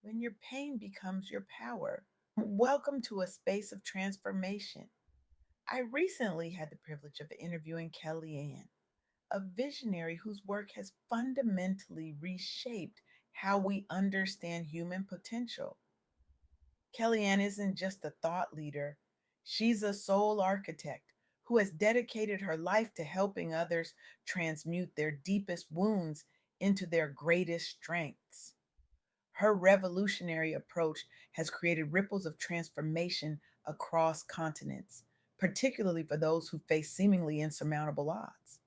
when your pain becomes your power. Welcome to a space of transformation. I recently had the privilege of interviewing Kellyanne, a visionary whose work has fundamentally reshaped how we understand human potential. Kellyanne isn't just a thought leader, she's a soul architect who has dedicated her life to helping others transmute their deepest wounds into their greatest strengths. Her revolutionary approach has created ripples of transformation across continents, particularly for those who face seemingly insurmountable odds.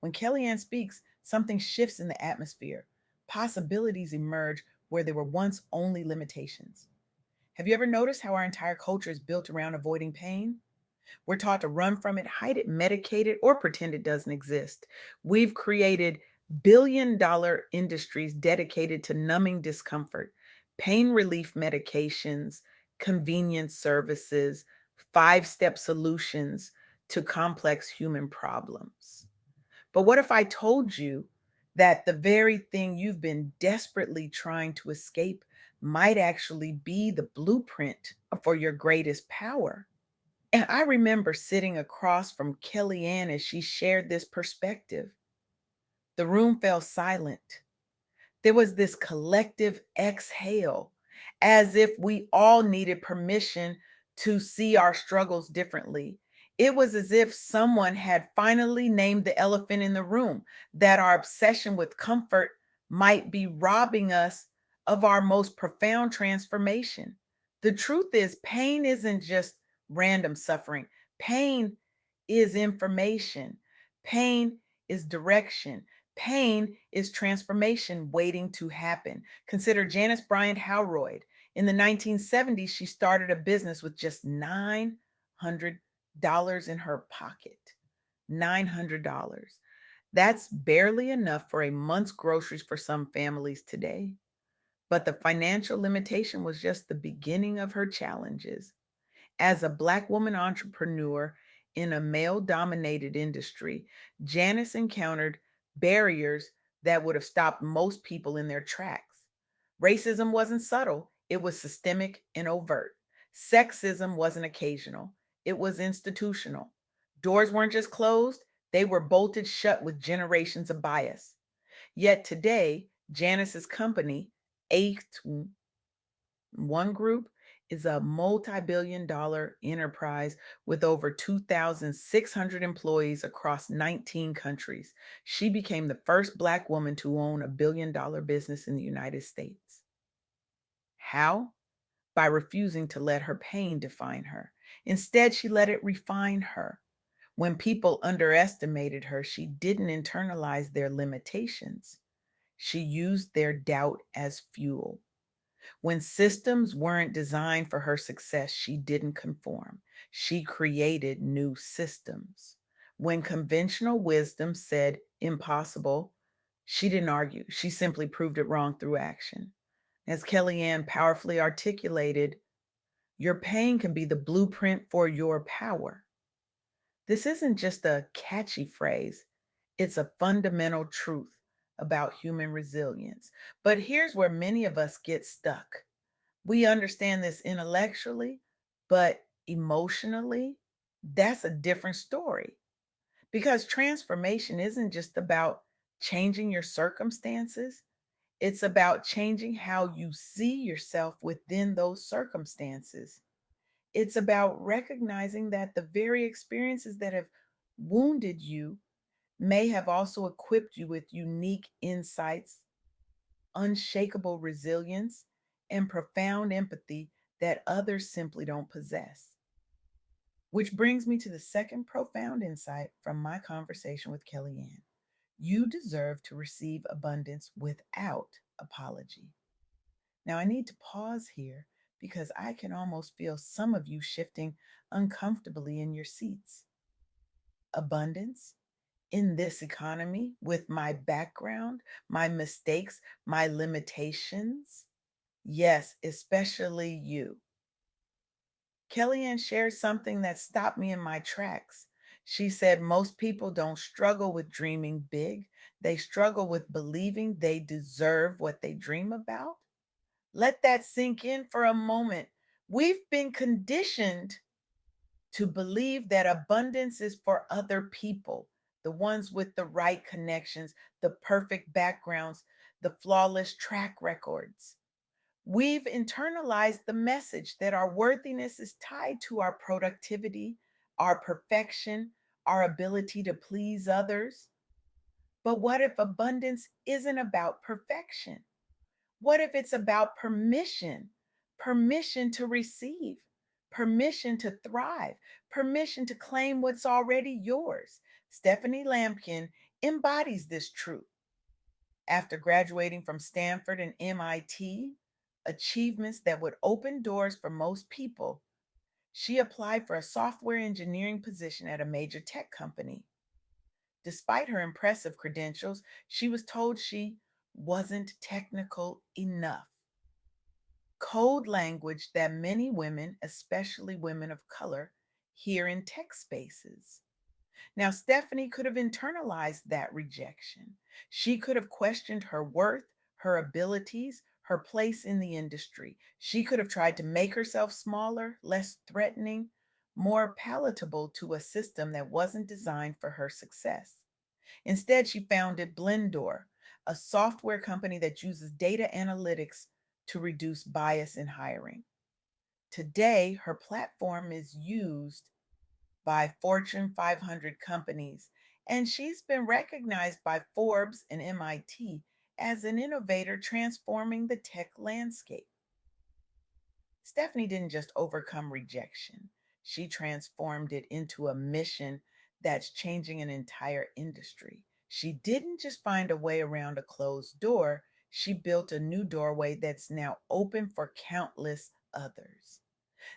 When Kellyanne speaks, something shifts in the atmosphere. Possibilities emerge where there were once only limitations. Have you ever noticed how our entire culture is built around avoiding pain? We're taught to run from it, hide it, medicate it, or pretend it doesn't exist. We've created billion-dollar industries dedicated to numbing discomfort, pain relief medications, convenience services, five-step solutions to complex human problems. But what if I told you that the very thing you've been desperately trying to escape might actually be the blueprint for your greatest power? And I remember sitting across from Kellyanne as she shared this perspective. The room fell silent. There was this collective exhale, as if we all needed permission to see our struggles differently. It was as if someone had finally named the elephant in the room, that our obsession with comfort might be robbing us of our most profound transformation. The truth is, pain isn't just random suffering, pain is information, pain is direction. Pain is transformation waiting to happen. Consider Janice Bryant Howroyd. In the 1970s, she started a business with just $900 in her pocket. $900. That's barely enough for a month's groceries for some families today. But the financial limitation was just the beginning of her challenges. As a Black woman entrepreneur in a male dominated industry, Janice encountered barriers that would have stopped most people in their tracks. Racism wasn't subtle, it was systemic and overt. Sexism wasn't occasional, it was institutional. Doors weren't just closed, they were bolted shut with generations of bias. Yet today, Janice's company, A One Group, is a multi-billion-dollar enterprise with over 2,600 employees across 19 countries. She became the first Black woman to own a billion-dollar business in the United States. How? By refusing to let her pain define her. Instead, she let it refine her. When people underestimated her, she didn't internalize their limitations. She used their doubt as fuel. When systems weren't designed for her success, she didn't conform. She created new systems. When conventional wisdom said impossible, she didn't argue. She simply proved it wrong through action. As Kellyanne powerfully articulated, your pain can be the blueprint for your power. This isn't just a catchy phrase, it's a fundamental truth about human resilience. But here's where many of us get stuck. We understand this intellectually, but emotionally, that's a different story. Because transformation isn't just about changing your circumstances, it's about changing how you see yourself within those circumstances. It's about recognizing that the very experiences that have wounded you may have also equipped you with unique insights, unshakable resilience, and profound empathy that others simply don't possess. Which brings me to the second profound insight from my conversation with Kellyanne. You deserve to receive abundance without apology. Now, I need to pause here because I can almost feel some of you shifting uncomfortably in your seats. Abundance in this economy, with my background, my mistakes, my limitations? Yes, especially you. Kellyanne shared something that stopped me in my tracks. She said most people don't struggle with dreaming big, they struggle with believing they deserve what they dream about. Let that sink in for a moment. We've been conditioned to believe that abundance is for other people, the ones with the right connections, the perfect backgrounds, the flawless track records. We've internalized the message that our worthiness is tied to our productivity, our perfection, our ability to please others. But what if abundance isn't about perfection? What if it's about permission? Permission to receive, permission to thrive, permission to claim what's already yours. Stephanie Lampkin embodies this truth. After graduating from Stanford and MIT, achievements that would open doors for most people, she applied for a software engineering position at a major tech company. Despite her impressive credentials, she was told she wasn't technical enough. Code language that many women, especially women of color, hear in tech spaces. Now, Stephanie could have internalized that rejection. She could have questioned her worth, her abilities, her place in the industry. She could have tried to make herself smaller, less threatening, more palatable to a system that wasn't designed for her success. Instead, she founded Blendor, a software company that uses data analytics to reduce bias in hiring. Today, her platform is used by Fortune 500 companies, and she's been recognized by Forbes and MIT as an innovator transforming the tech landscape. Stephanie didn't just overcome rejection, she transformed it into a mission that's changing an entire industry. She didn't just find a way around a closed door, she built a new doorway that's now open for countless others.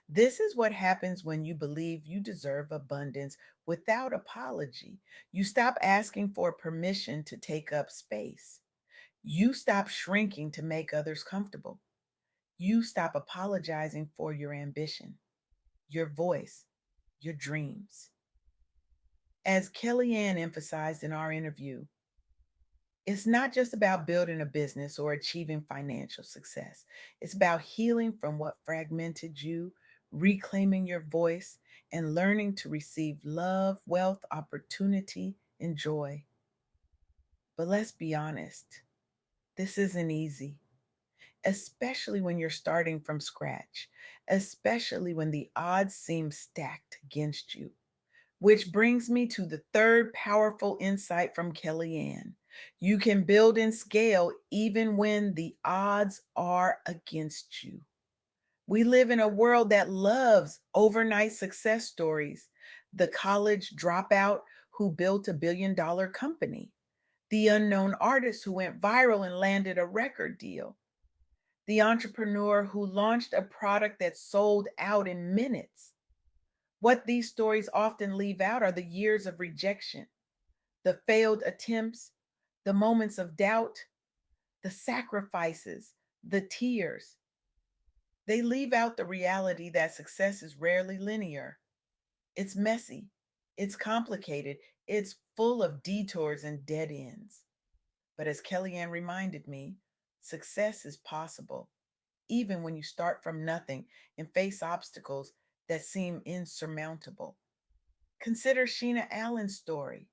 This is what happens when you believe you deserve abundance without apology. You stop asking for permission to take up space. You stop shrinking to make others comfortable. You stop apologizing for your ambition, your voice, your dreams. As Kellyanne emphasized in our interview, it's not just about building a business or achieving financial success. It's about healing from what fragmented you, reclaiming your voice, and learning to receive love, wealth, opportunity, and joy. But let's be honest, this isn't easy, especially when you're starting from scratch, especially when the odds seem stacked against you. Which brings me to the third powerful insight from Kellyanne. You can build and scale even when the odds are against you. We live in a world that loves overnight success stories. The college dropout who built a $1 billion company, the unknown artist who went viral and landed a record deal, the entrepreneur who launched a product that sold out in minutes. What these stories often leave out are the years of rejection, the failed attempts, the moments of doubt, the sacrifices, the tears. They leave out the reality that success is rarely linear. It's messy, it's complicated, it's full of detours and dead ends. But as Kellyanne reminded me, success is possible, even when you start from nothing and face obstacles that seem insurmountable. Consider Sheena Allen's story.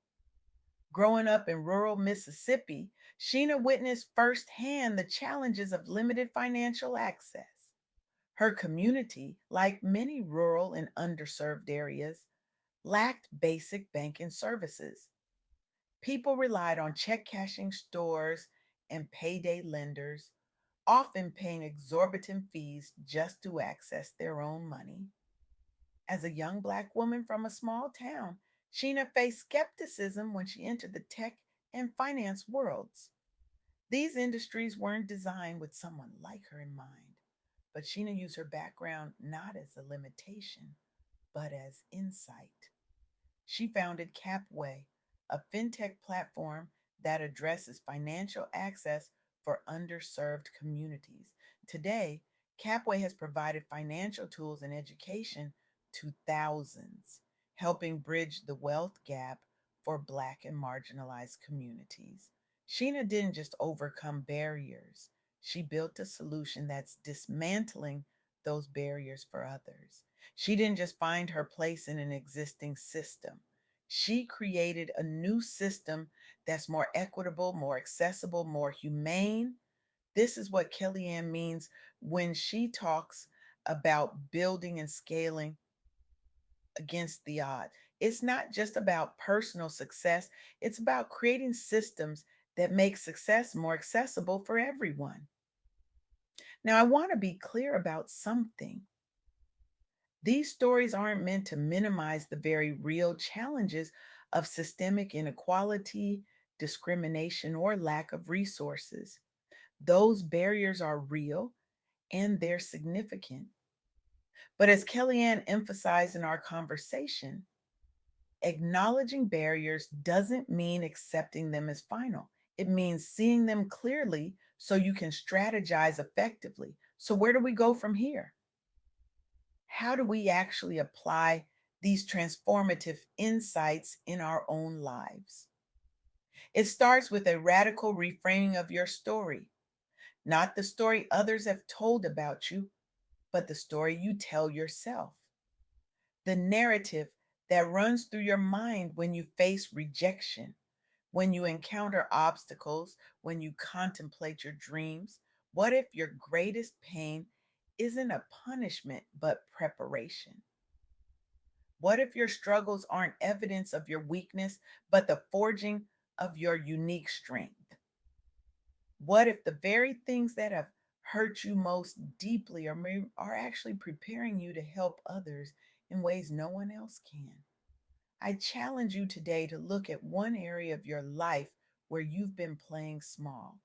Growing up in rural Mississippi, Sheena witnessed firsthand the challenges of limited financial access. Her community, like many rural and underserved areas, lacked basic banking services. People relied on check cashing stores and payday lenders, often paying exorbitant fees just to access their own money. As a young Black woman from a small town, Sheena faced skepticism when she entered the tech and finance worlds. These industries weren't designed with someone like her in mind, but Sheena used her background not as a limitation, but as insight. She founded Capway, a fintech platform that addresses financial access for underserved communities. Today, Capway has provided financial tools and education to thousands, helping bridge the wealth gap for Black and marginalized communities. Sheena didn't just overcome barriers, She built a solution that's dismantling those barriers for others. She didn't just find her place in an existing system. She created a new system that's more equitable, more accessible, more humane. This is what Kellyanne means when she talks about building and scaling against the odds. It's not just about personal success, it's about creating systems that make success more accessible for everyone. Now, I want to be clear about something. These stories aren't meant to minimize the very real challenges of systemic inequality, discrimination, or lack of resources. Those barriers are real and they're significant. But as Kellyanne emphasized in our conversation, acknowledging barriers doesn't mean accepting them as final. It means seeing them clearly so you can strategize effectively. So, where do we go from here? How do we actually apply these transformative insights in our own lives? It starts with a radical reframing of your story, not the story others have told about you, but the story you tell yourself. The narrative that runs through your mind when you face rejection, when you encounter obstacles, when you contemplate your dreams. What if your greatest pain isn't a punishment but preparation? What if your struggles aren't evidence of your weakness, but the forging of your unique strength? What if the very things that have hurt you most deeply are actually preparing you to help others in ways no one else can? I challenge you today to look at one area of your life where you've been playing small,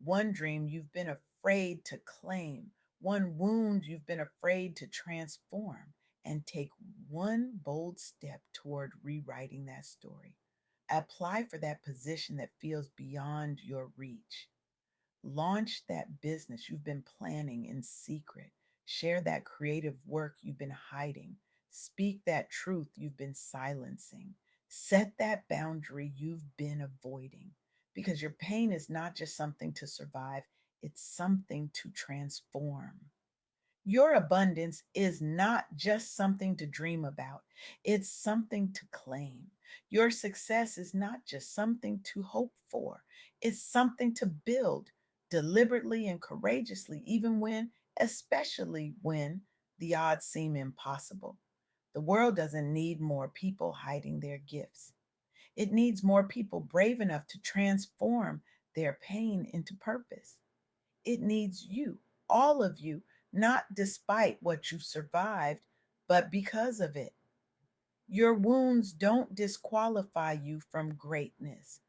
one dream you've been afraid to claim, one wound you've been afraid to transform, and take one bold step toward rewriting that story. Apply for that position that feels beyond your reach. Launch that business you've been planning in secret. Share that creative work you've been hiding. Speak that truth you've been silencing. Set that boundary you've been avoiding. Because your pain is not just something to survive, it's something to transform. Your abundance is not just something to dream about, it's something to claim. Your success is not just something to hope for, it's something to build deliberately and courageously, especially when, the odds seem impossible. The world doesn't need more people hiding their gifts. It needs more people brave enough to transform their pain into purpose. It needs you, all of you, not despite what you've survived, but because of it. Your wounds don't disqualify you from greatness.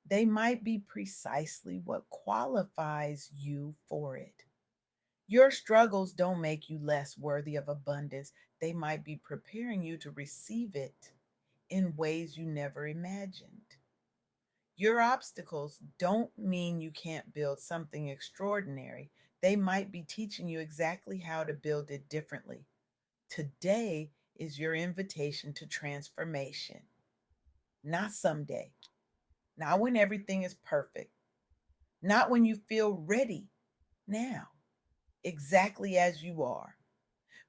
They might be precisely what qualifies you for it. Your struggles don't make you less worthy of abundance. They might be preparing you to receive it in ways you never imagined. Your obstacles don't mean you can't build something extraordinary. They might be teaching you exactly how to build it differently. Today is your invitation to transformation, not someday, not when everything is perfect, not when you feel ready, now, exactly as you are.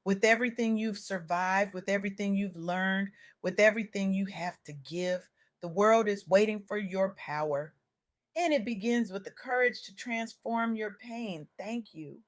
With everything you've survived, with everything you've learned, with everything you have to give, the world is waiting for your power. And it begins with the courage to transform your pain. Thank you